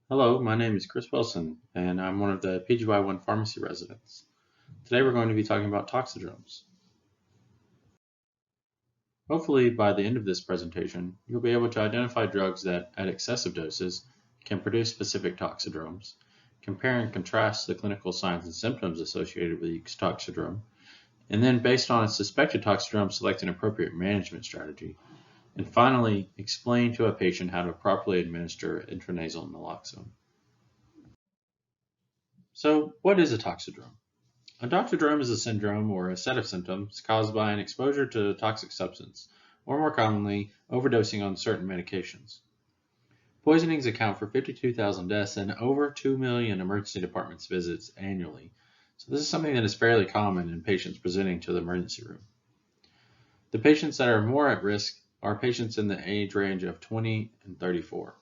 Hello, my name is Chris Wilson, and I'm one of the PGY1 pharmacy residents. Today we're going to be talking about toxidromes. Hopefully, by the end of this presentation, you'll be able to identify drugs that, at excessive doses, can produce specific toxidromes, compare and contrast the clinical signs and symptoms associated with each toxidrome, and then, based on a suspected toxidrome, select an appropriate management strategy, and finally, explain to a patient how to properly administer intranasal naloxone. So, what is a toxidrome? A toxidrome is a syndrome or a set of symptoms caused by an exposure to a toxic substance, or more commonly, overdosing on certain medications. Poisonings account for 52,000 deaths and over 2 million emergency departments visits annually. So this is something that is fairly common in patients presenting to the emergency room. The patients that are more at risk are patients in the age range of 20 and 34.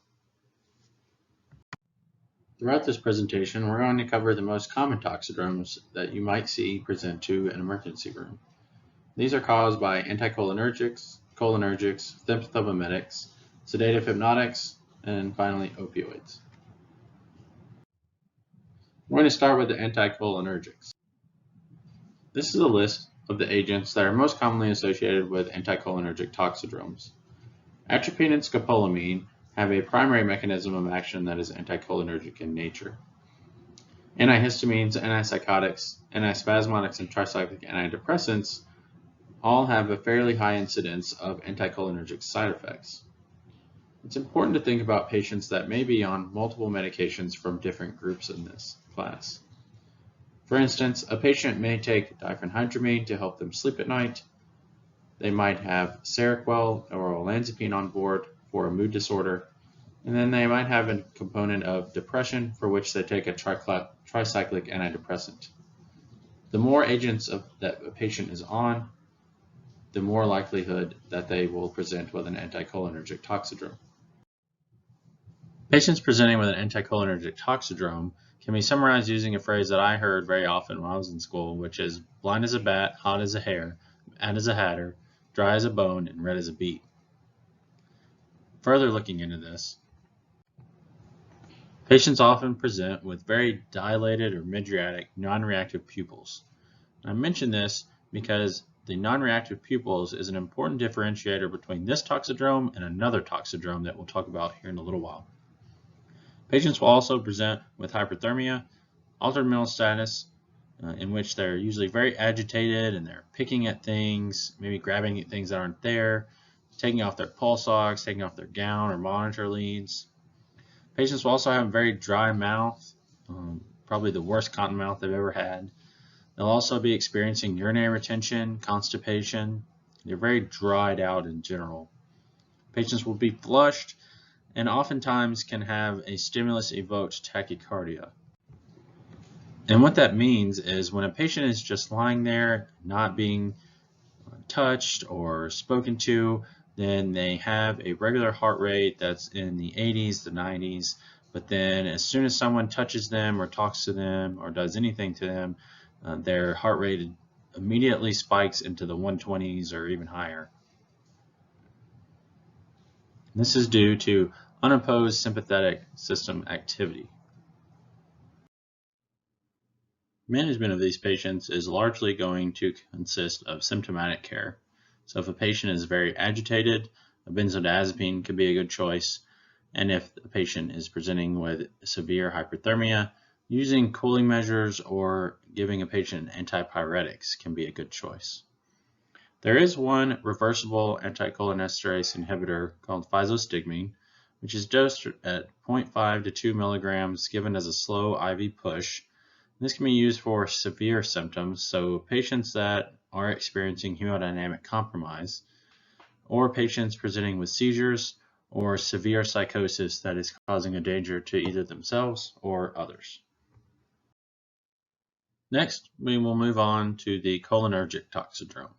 Throughout this presentation, we're going to cover the most common toxidromes that you might see present to an emergency room. These are caused by anticholinergics, cholinergics, sympathomimetics, sedative hypnotics, and finally opioids. We're going to start with the anticholinergics. This is a list of the agents that are most commonly associated with anticholinergic toxidromes. Atropine and scopolamine have a primary mechanism of action that is anticholinergic in nature. Antihistamines, antipsychotics, antispasmodics, and tricyclic antidepressants all have a fairly high incidence of anticholinergic side effects. It's important to think about patients that may be on multiple medications from different groups in this class. For instance, a patient may take diphenhydramine to help them sleep at night. They might have Seroquel or olanzapine on board for a mood disorder, and then they might have a component of depression for which they take a tricyclic antidepressant. The more agents that a patient is on, the more likelihood that they will present with an anticholinergic toxidrome. Patients presenting with an anticholinergic toxidrome can be summarized using a phrase that I heard very often when I was in school, which is blind as a bat, hot as a hare, mad as a hatter, dry as a bone, and red as a beet. Further looking into this, patients often present with very dilated or mydriatic non-reactive pupils. I mention this because the non-reactive pupils is an important differentiator between this toxidrome and another toxidrome that we'll talk about here in a little while. Patients will also present with hyperthermia, altered mental status, in which they're usually very agitated and they're picking at things, maybe grabbing at things that aren't there, taking off their pulse ox, taking off their gown or monitor leads. Patients will also have a very dry mouth, probably the worst cotton mouth they've ever had. They'll also be experiencing urinary retention, constipation. They're very dried out in general. Patients will be flushed and oftentimes can have a stimulus-evoked tachycardia. And what that means is when a patient is just lying there, not being touched or spoken to, then they have a regular heart rate that's in the 80s, the 90s, but then as soon as someone touches them or talks to them or does anything to them, their heart rate immediately spikes into the 120s or even higher. This is due to unopposed sympathetic system activity. Management of these patients is largely going to consist of symptomatic care. So if a patient is very agitated, a benzodiazepine could be a good choice. And if the patient is presenting with severe hyperthermia, using cooling measures or giving a patient antipyretics can be a good choice. There is one reversible anticholinesterase inhibitor called physostigmine, which is dosed at 0.5 to 2 milligrams given as a slow IV push. This can be used for severe symptoms, so patients that are experiencing hemodynamic compromise, or patients presenting with seizures or severe psychosis that is causing a danger to either themselves or others. Next, we will move on to the cholinergic toxidrome.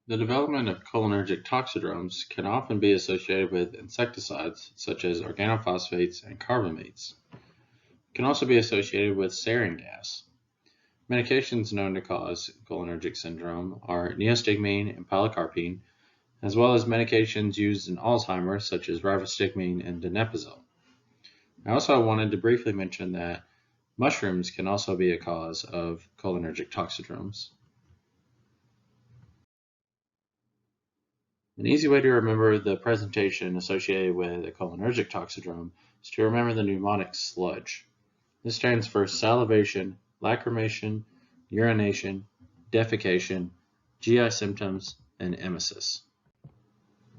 The development of cholinergic toxidromes can often be associated with insecticides such as organophosphates and carbamates. It can also be associated with sarin gas. Medications known to cause cholinergic syndrome are neostigmine and pilocarpine, as well as medications used in Alzheimer's such as rivastigmine and donepezil. I also wanted to briefly mention that mushrooms can also be a cause of cholinergic toxidromes. An easy way to remember the presentation associated with a cholinergic toxidrome is to remember the mnemonic sludge. This stands for salivation, lacrimation, urination, defecation, GI symptoms, and emesis.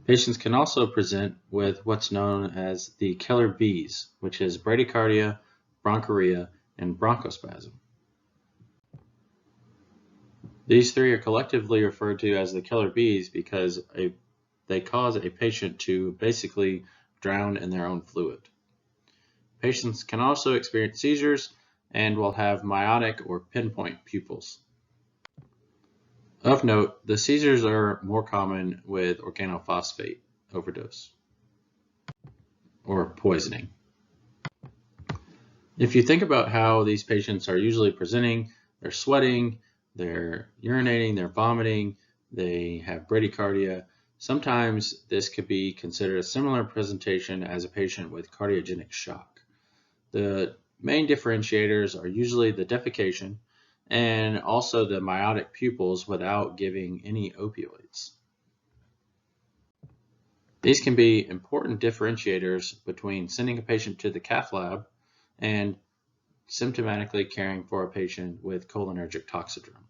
Patients can also present with what's known as the killer bees, which is bradycardia, bronchuria, and bronchospasm. These three are collectively referred to as the killer bees because they cause a patient to basically drown in their own fluid. Patients can also experience seizures and will have miotic or pinpoint pupils. Of note, the seizures are more common with organophosphate overdose or poisoning. If you think about how these patients are usually presenting, they're sweating, they're urinating, they're vomiting, they have bradycardia. Sometimes this could be considered a similar presentation as a patient with cardiogenic shock. The main differentiators are usually the defecation and also the miotic pupils without giving any opioids. These can be important differentiators between sending a patient to the cath lab and symptomatically caring for a patient with cholinergic toxidrome.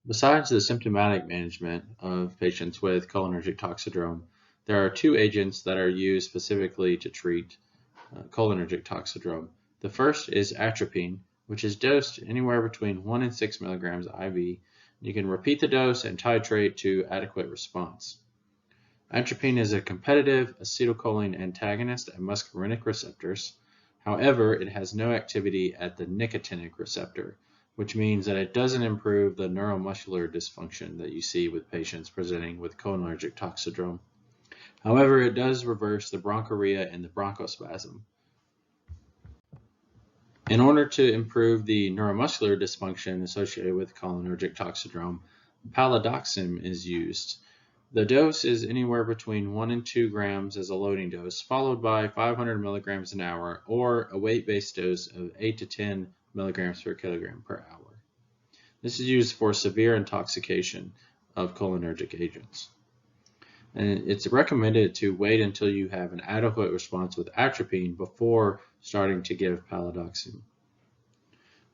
Besides the symptomatic management of patients with cholinergic toxidrome, there are two agents that are used specifically to treat cholinergic toxidrome. The first is atropine, which is dosed anywhere between 1 and 6 milligrams IV. You can repeat the dose and titrate to adequate response. Atropine is a competitive acetylcholine antagonist at muscarinic receptors. However, it has no activity at the nicotinic receptor, which means that it doesn't improve the neuromuscular dysfunction that you see with patients presenting with cholinergic toxidrome. However, it does reverse the bronchuria and the bronchospasm. In order to improve the neuromuscular dysfunction associated with cholinergic toxidrome, palidoxime is used. The dose is anywhere between 1 and 2 grams as a loading dose, followed by 500 milligrams an hour, or a weight-based dose of 8 to 10 milligrams per kilogram per hour. This is used for severe intoxication of cholinergic agents. And it's recommended to wait until you have an adequate response with atropine before starting to give palidoxime.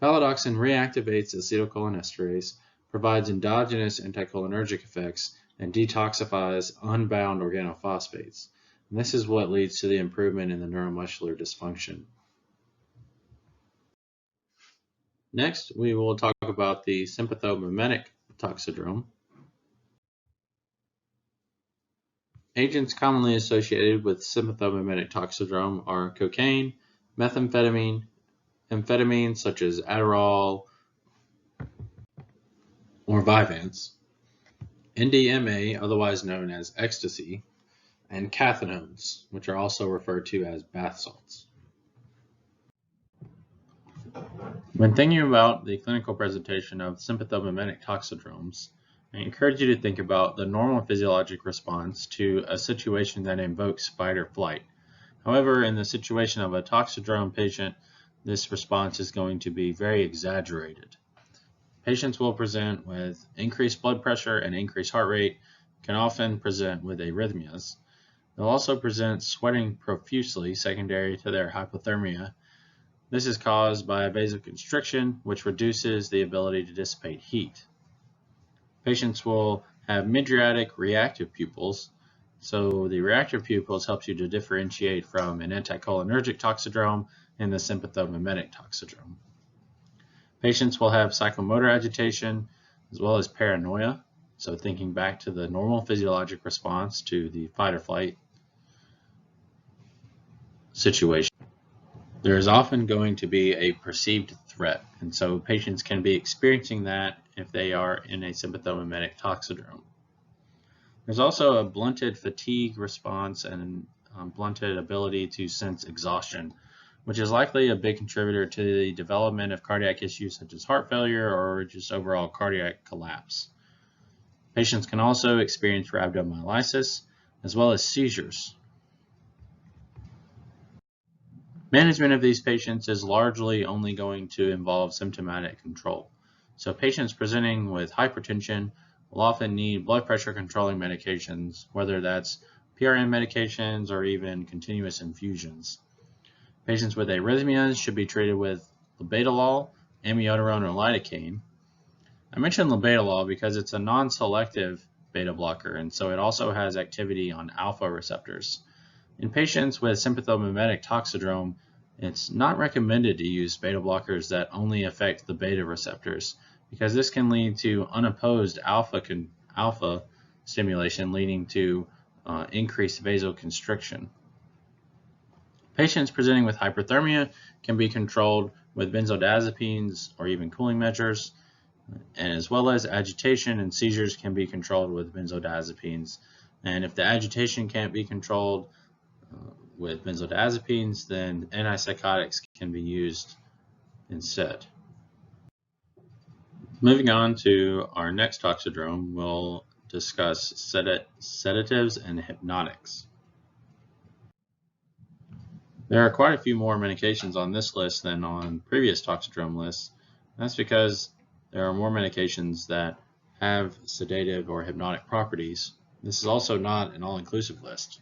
Palidoxime reactivates acetylcholinesterase, provides endogenous anticholinergic effects, and detoxifies unbound organophosphates. And this is what leads to the improvement in the neuromuscular dysfunction. Next, we will talk about the sympathomimetic toxidrome. Agents commonly associated with sympathomimetic toxidrome are cocaine, methamphetamine, amphetamines such as Adderall or Vyvanse, NDMA, otherwise known as ecstasy, and cathinones, which are also referred to as bath salts. When thinking about the clinical presentation of sympathomimetic toxidromes, I encourage you to think about the normal physiologic response to a situation that invokes fight or flight. However, in the situation of a toxidrome patient, this response is going to be very exaggerated. Patients will present with increased blood pressure and increased heart rate, can often present with arrhythmias. They'll also present sweating profusely secondary to their hypothermia. This is caused by vasoconstriction, which reduces the ability to dissipate heat. Patients will have mydriatic reactive pupils. So the reactive pupils helps you to differentiate from an anticholinergic toxidrome and the sympathomimetic toxidrome. Patients will have psychomotor agitation as well as paranoia. So thinking back to the normal physiologic response to the fight or flight situation. There is often going to be a perceived threat, and so patients can be experiencing that if they are in a sympathomimetic toxidrome. There's also a blunted fatigue response and blunted ability to sense exhaustion, which is likely a big contributor to the development of cardiac issues such as heart failure or just overall cardiac collapse. Patients can also experience rhabdomyolysis as well as seizures. Management of these patients is largely only going to involve symptomatic control. So patients presenting with hypertension will often need blood pressure controlling medications, whether that's PRN medications or even continuous infusions. Patients with arrhythmias should be treated with labetalol, amiodarone, or lidocaine. I mentioned labetalol because it's a non-selective beta blocker, and so it also has activity on alpha receptors. In patients with sympathomimetic toxidrome, it's not recommended to use beta blockers that only affect the beta receptors, because this can lead to unopposed alpha stimulation, leading to increased vasoconstriction. Patients presenting with hyperthermia can be controlled with benzodiazepines or even cooling measures, and as well as agitation and seizures can be controlled with benzodiazepines. And if the agitation can't be controlled with benzodiazepines, then antipsychotics can be used instead. Moving on to our next toxidrome, we'll discuss sedatives and hypnotics. There are quite a few more medications on this list than on previous toxidrome lists. That's because there are more medications that have sedative or hypnotic properties. This is also not an all-inclusive list.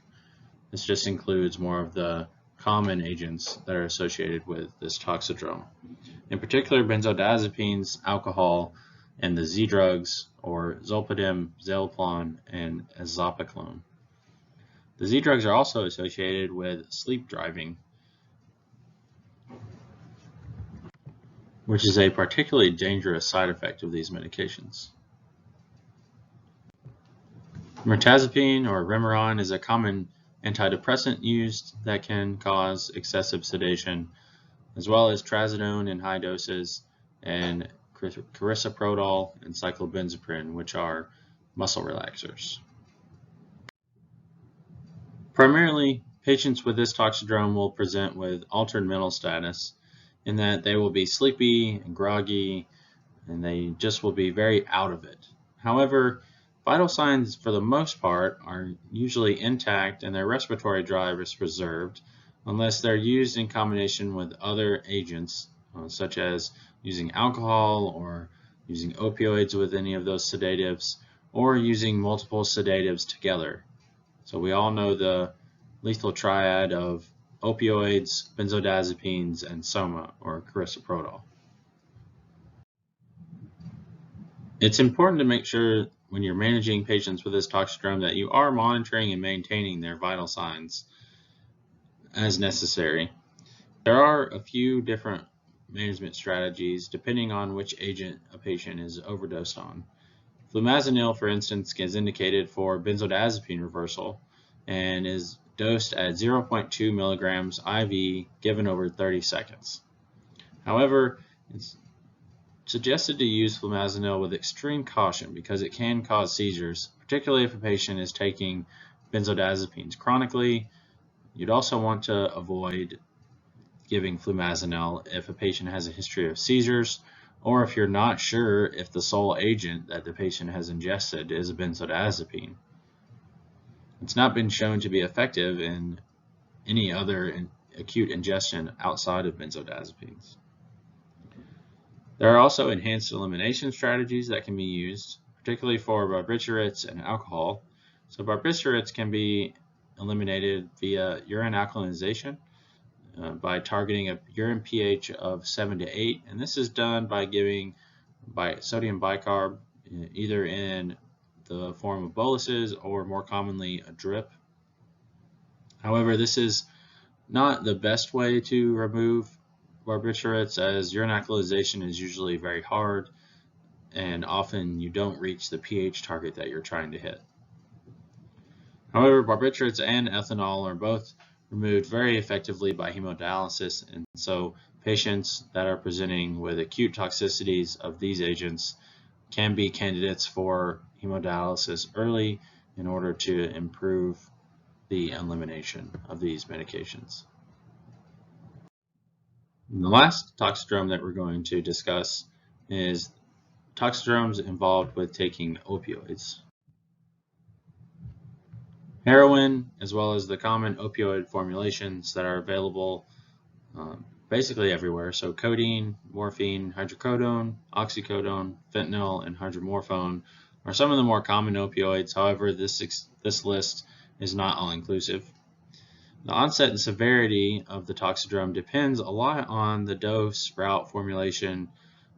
This just includes more of the common agents that are associated with this toxidrome. In particular, benzodiazepines, alcohol, and the Z drugs, or zolpidem, zaleplon, and azopiclone. The Z drugs are also associated with sleep driving, which is a particularly dangerous side effect of these medications. Mirtazapine or Remeron is a common antidepressant used that can cause excessive sedation, as well as trazodone in high doses and carisoprodol and cyclobenzaprine, which are muscle relaxers. Primarily, patients with this toxidrome will present with altered mental status in that they will be sleepy and groggy, and they just will be very out of it. However, vital signs for the most part are usually intact and their respiratory drive is preserved unless they're used in combination with other agents, such as using alcohol or using opioids with any of those sedatives, or using multiple sedatives together. So we all know the lethal triad of opioids, benzodiazepines, and soma or carisoprodol. It's important to make sure when you're managing patients with this toxidrome that you are monitoring and maintaining their vital signs as necessary. There are a few different management strategies depending on which agent a patient is overdosed on. Flumazenil, for instance, is indicated for benzodiazepine reversal and is dosed at 0.2 milligrams IV given over 30 seconds. However, it's suggested to use flumazenil with extreme caution because it can cause seizures, particularly if a patient is taking benzodiazepines chronically. You'd also want to avoid giving flumazenil if a patient has a history of seizures, or if you're not sure if the sole agent that the patient has ingested is a benzodiazepine. It's not been shown to be effective in any other acute ingestion outside of benzodiazepines. There are also enhanced elimination strategies that can be used, particularly for barbiturates and alcohol. So barbiturates can be eliminated via urine alkalinization by targeting a urine pH of 7 to 8, and this is done by giving sodium bicarb either in the form of boluses or more commonly a drip. However, this is not the best way to remove barbiturates, as urine alkalization is usually very hard and often you don't reach the pH target that you're trying to hit. However, barbiturates and ethanol are both removed very effectively by hemodialysis, and so patients that are presenting with acute toxicities of these agents can be candidates for hemodialysis early in order to improve the elimination of these medications. And the last toxidrome that we're going to discuss is toxidromes involved with taking opioids. Heroin, as well as the common opioid formulations that are available basically everywhere. So codeine, morphine, hydrocodone, oxycodone, fentanyl, and hydromorphone are some of the more common opioids. However, this list is not all-inclusive. The onset and severity of the toxidrome depends a lot on the dose, route, formulation,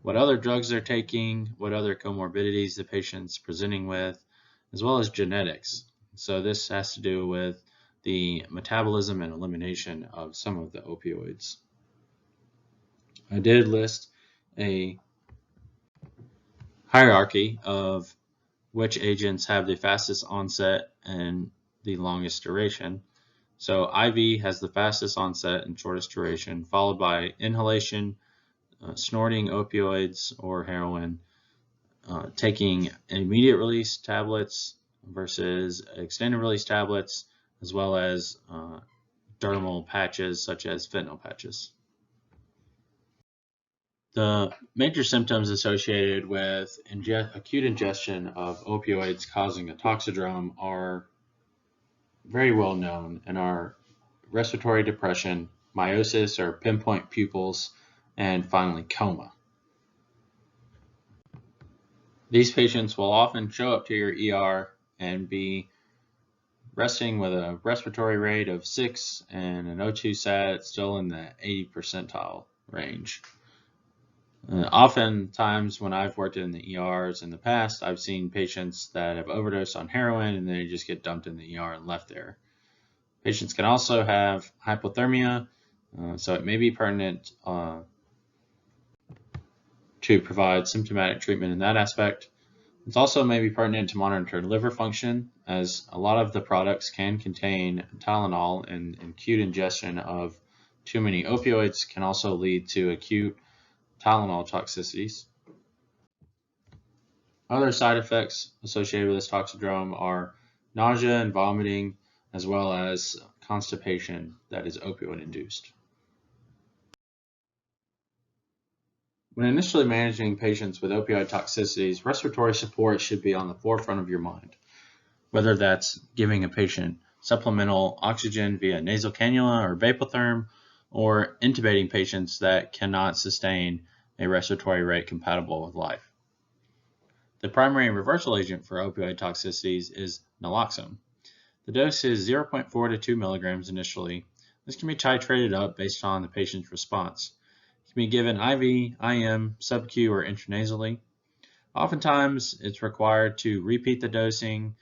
what other drugs they're taking, what other comorbidities the patient's presenting with, as well as genetics. So this has to do with the metabolism and elimination of some of the opioids. I did list a hierarchy of which agents have the fastest onset and the longest duration. So IV has the fastest onset and shortest duration, followed by inhalation, snorting opioids or heroin, taking immediate release tablets versus extended release tablets, as well as dermal patches such as fentanyl patches. The major symptoms associated with acute ingestion of opioids causing a toxidrome are very well known and are respiratory depression, meiosis or pinpoint pupils, and finally coma. These patients will often show up to your ER and be resting with a respiratory rate of 6 and an O2 sat still in the 80 percentile range. Oftentimes when I've worked in the ERs in the past, I've seen patients that have overdosed on heroin and they just get dumped in the ER and left there. Patients can also have hypothermia, so it may be pertinent to provide symptomatic treatment in that aspect. It's also maybe pertinent to monitor liver function, as a lot of the products can contain Tylenol, and acute ingestion of too many opioids can also lead to acute Tylenol toxicities. Other side effects associated with this toxidrome are nausea and vomiting, as well as constipation that is opioid induced. When initially managing patients with opioid toxicities, respiratory support should be on the forefront of your mind, whether that's giving a patient supplemental oxygen via nasal cannula or vapotherm, or intubating patients that cannot sustain a respiratory rate compatible with life. The primary reversal agent for opioid toxicities is naloxone. The dose is 0.4 to 2 milligrams initially. This can be titrated up based on the patient's response. It can be given IV, IM, sub-Q, or intranasally. Oftentimes, it's required to repeat the dosing,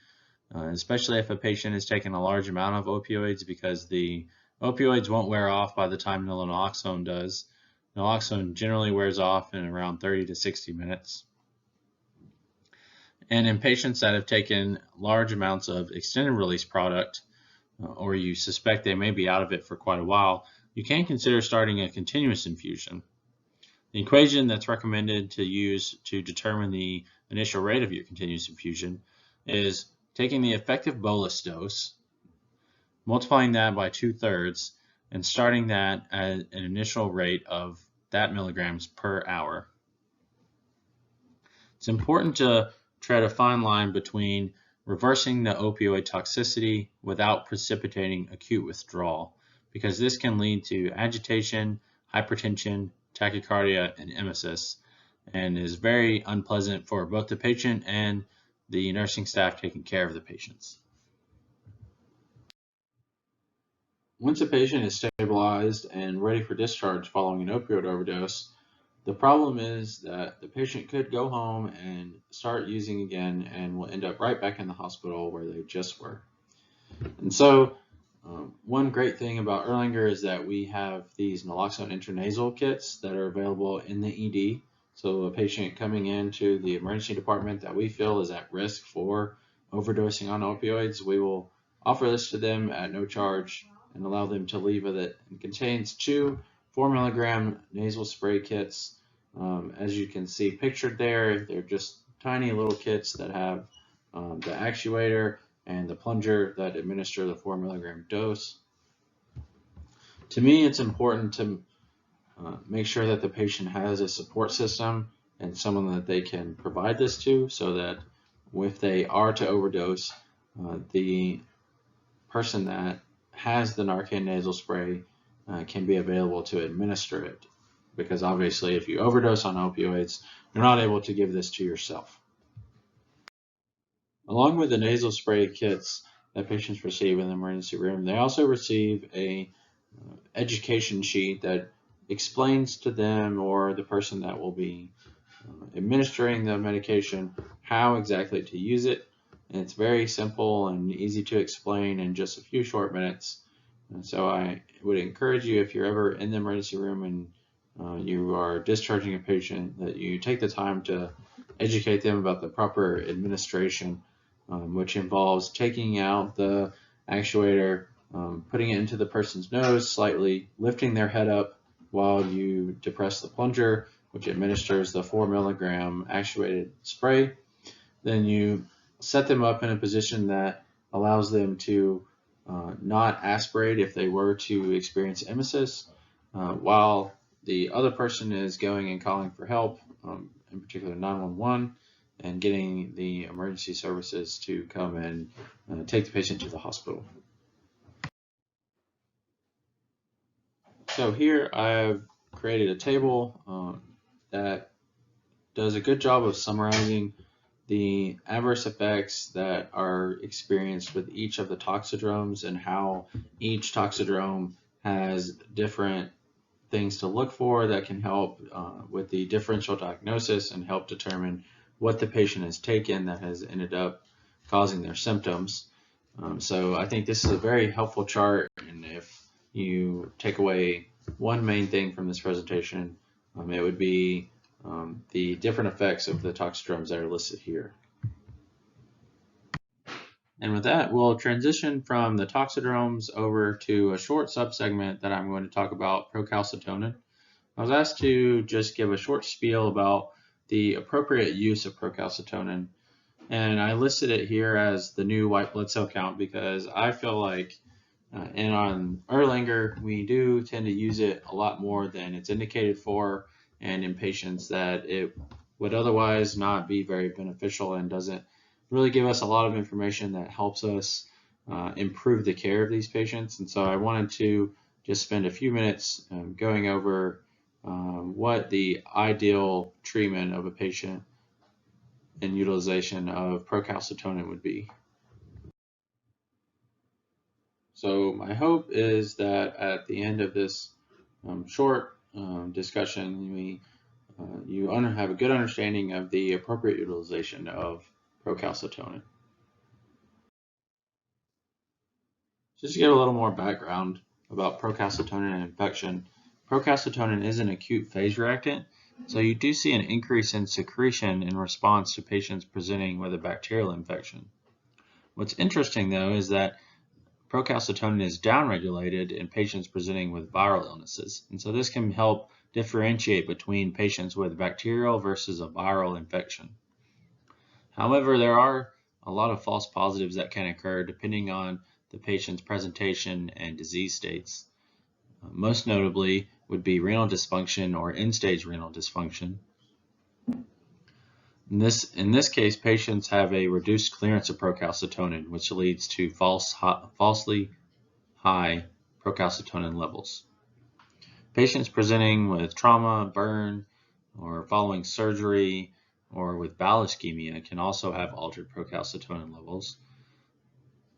especially if a patient is taking a large amount of opioids, because the opioids won't wear off by the time naloxone does. Naloxone generally wears off in around 30 to 60 minutes. And in patients that have taken large amounts of extended release product, or you suspect they may be out of it for quite a while, you can consider starting a continuous infusion. The equation that's recommended to use to determine the initial rate of your continuous infusion is taking the effective bolus dose, multiplying that by 2/3, and starting that at an initial rate of that milligrams per hour. It's important to tread a fine line between reversing the opioid toxicity without precipitating acute withdrawal, because this can lead to agitation, hypertension, tachycardia, and emesis, and is very unpleasant for both the patient and the nursing staff taking care of the patients. Once a patient is stabilized and ready for discharge following an opioid overdose, the problem is that the patient could go home and start using again and will end up right back in the hospital where they just were. And so one great thing about Erlanger is that we have these naloxone intranasal kits that are available in the ED. So a patient coming into the emergency department that we feel is at risk for overdosing on opioids, we will offer this to them at no charge and allow them to leave with it. It contains 2 4-milligram nasal spray kits. As you can see pictured there, they're just tiny little kits that have the actuator and the plunger that administer the 4-milligram dose. To me, it's important to make sure that the patient has a support system and someone that they can provide this to, so that if they are to overdose, the person that has the Narcan nasal spray can be available to administer it. Because obviously if you overdose on opioids, you're not able to give this to yourself. Along with the nasal spray kits that patients receive in the emergency room, they also receive a education sheet that explains to them or the person that will be administering the medication how exactly to use it. And it's very simple and easy to explain in just a few short minutes. And so I would encourage you, if you're ever in the emergency room and you are discharging a patient, that you take the time to educate them about the proper administration, which involves taking out the actuator, putting it into the person's nose slightly, lifting their head up while you depress the plunger, which administers the 4 milligram actuated spray. Then you set them up in a position that allows them to not aspirate if they were to experience emesis, while the other person is going and calling for help, in particular 911, and getting the emergency services to come and take the patient to the hospital. So here I've created a table that does a good job of summarizing the adverse effects that are experienced with each of the toxidromes and how each toxidrome has different things to look for that can help with the differential diagnosis and help determine what the patient has taken that has ended up causing their symptoms. So I think this is a very helpful chart, and if you take away one main thing from this presentation, it would be the different effects of the toxidromes that are listed here. And with that, we'll transition from the toxidromes over to a short subsegment that I'm going to talk about procalcitonin. I was asked to just give a short spiel about the appropriate use of procalcitonin, and I listed it here as the new white blood cell count because I feel like and on Erlanger, we do tend to use it a lot more than it's indicated for, and in patients that it would otherwise not be very beneficial and doesn't really give us a lot of information that helps us improve the care of these patients. And so I wanted to just spend a few minutes going over what the ideal treatment of a patient and utilization of procalcitonin would be. So my hope is that at the end of this short discussion, you have a good understanding of the appropriate utilization of procalcitonin. Just to give a little more background about procalcitonin and infection, procalcitonin is an acute phase reactant, so you do see an increase in secretion in response to patients presenting with a bacterial infection. What's interesting though is that procalcitonin is downregulated in patients presenting with viral illnesses, and so this can help differentiate between patients with bacterial versus a viral infection. However, there are a lot of false positives that can occur depending on the patient's presentation and disease states. Most notably would be renal dysfunction or end-stage renal dysfunction. In this case, patients have a reduced clearance of procalcitonin, which leads to falsely high procalcitonin levels. Patients presenting with trauma, burn, or following surgery, or with bowel ischemia can also have altered procalcitonin levels.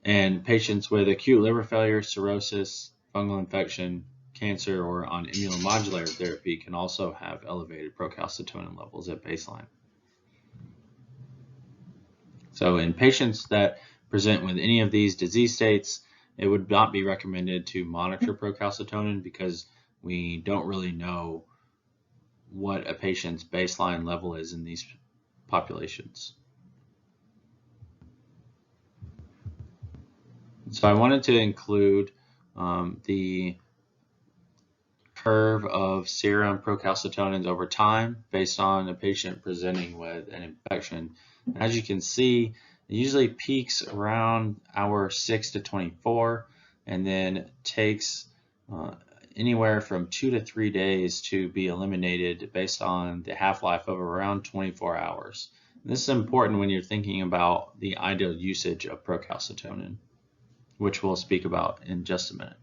And patients with acute liver failure, cirrhosis, fungal infection, cancer, or on immunomodulator therapy can also have elevated procalcitonin levels at baseline. So in patients that present with any of these disease states, it would not be recommended to monitor procalcitonin because we don't really know what a patient's baseline level is in these populations. So I wanted to include the curve of serum procalcitonins over time based on a patient presenting with an infection. As you can see, it usually peaks around hour 6 to 24 and then takes anywhere from 2 to 3 days to be eliminated based on the half-life of around 24 hours. This is important when you're thinking about the ideal usage of procalcitonin, which we'll speak about in just a minute.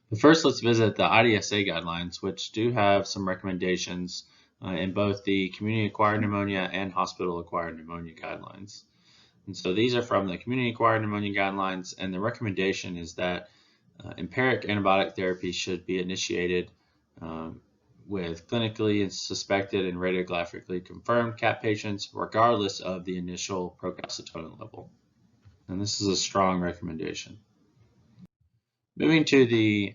But first, let's visit the IDSA guidelines, which do have some recommendations in both the community-acquired pneumonia and hospital-acquired pneumonia guidelines. And so these are from the community-acquired pneumonia guidelines, and the recommendation is that empiric antibiotic therapy should be initiated with clinically suspected and radiographically confirmed CAP patients, regardless of the initial procalcitonin level. And this is a strong recommendation. Moving to the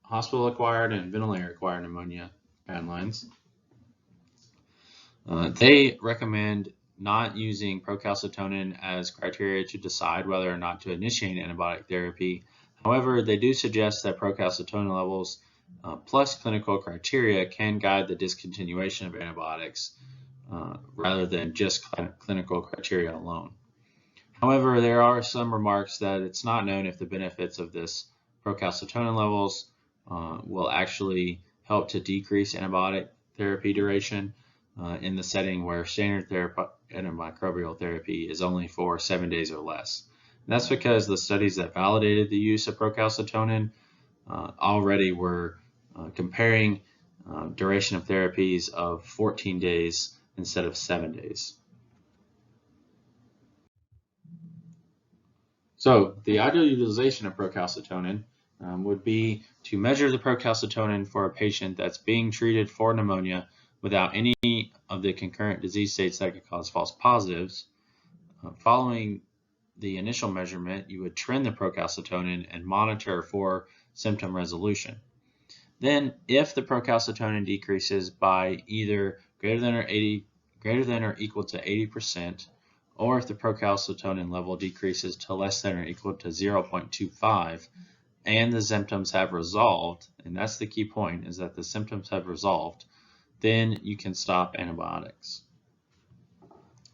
hospital-acquired and ventilator-acquired pneumonia guidelines, they recommend not using procalcitonin as criteria to decide whether or not to initiate antibiotic therapy. However, they do suggest that procalcitonin levels plus clinical criteria can guide the discontinuation of antibiotics rather than just clinical criteria alone. However, there are some remarks that it's not known if the benefits of this procalcitonin levels will actually help to decrease antibiotic therapy duration in the setting where standard antimicrobial therapy is only for 7 days or less. And that's because the studies that validated the use of procalcitonin already were comparing duration of therapies of 14 days instead of 7 days. So the ideal utilization of procalcitonin would be to measure the procalcitonin for a patient that's being treated for pneumonia without any of the concurrent disease states that could cause false positives. Following the initial measurement, you would trend the procalcitonin and monitor for symptom resolution. Then, if the procalcitonin decreases by either greater than or equal to 80%, or if the procalcitonin level decreases to less than or equal to 0.25, and the symptoms have resolved, and that's the key point, is that the symptoms have resolved, then you can stop antibiotics.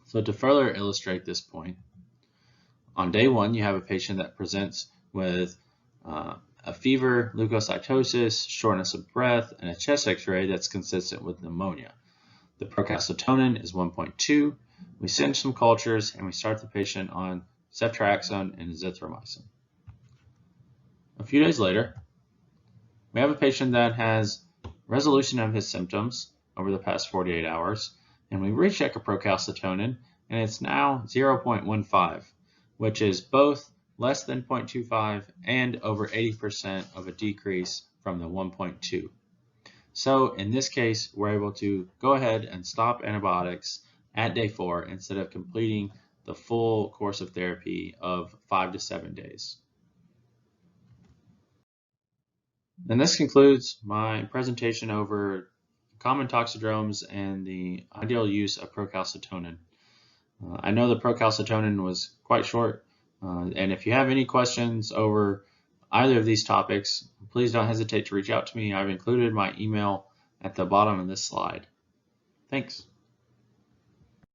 So to further illustrate this point, on day 1, you have a patient that presents with a fever, leukocytosis, shortness of breath, and a chest x-ray that's consistent with pneumonia. The procalcitonin is 1.2. We send some cultures and we start the patient on ceftriaxone and azithromycin. A few days later, we have a patient that has resolution of his symptoms over the past 48 hours, and we recheck a procalcitonin, and it's now 0.15, which is both less than 0.25 and over 80% of a decrease from the 1.2. So in this case, we're able to go ahead and stop antibiotics at day 4 instead of completing the full course of therapy of 5 to 7 days. And this concludes my presentation over common toxidromes and the ideal use of procalcitonin. I know the procalcitonin was quite short, and if you have any questions over either of these topics, please don't hesitate to reach out to me. I've included my email at the bottom of this slide. Thanks.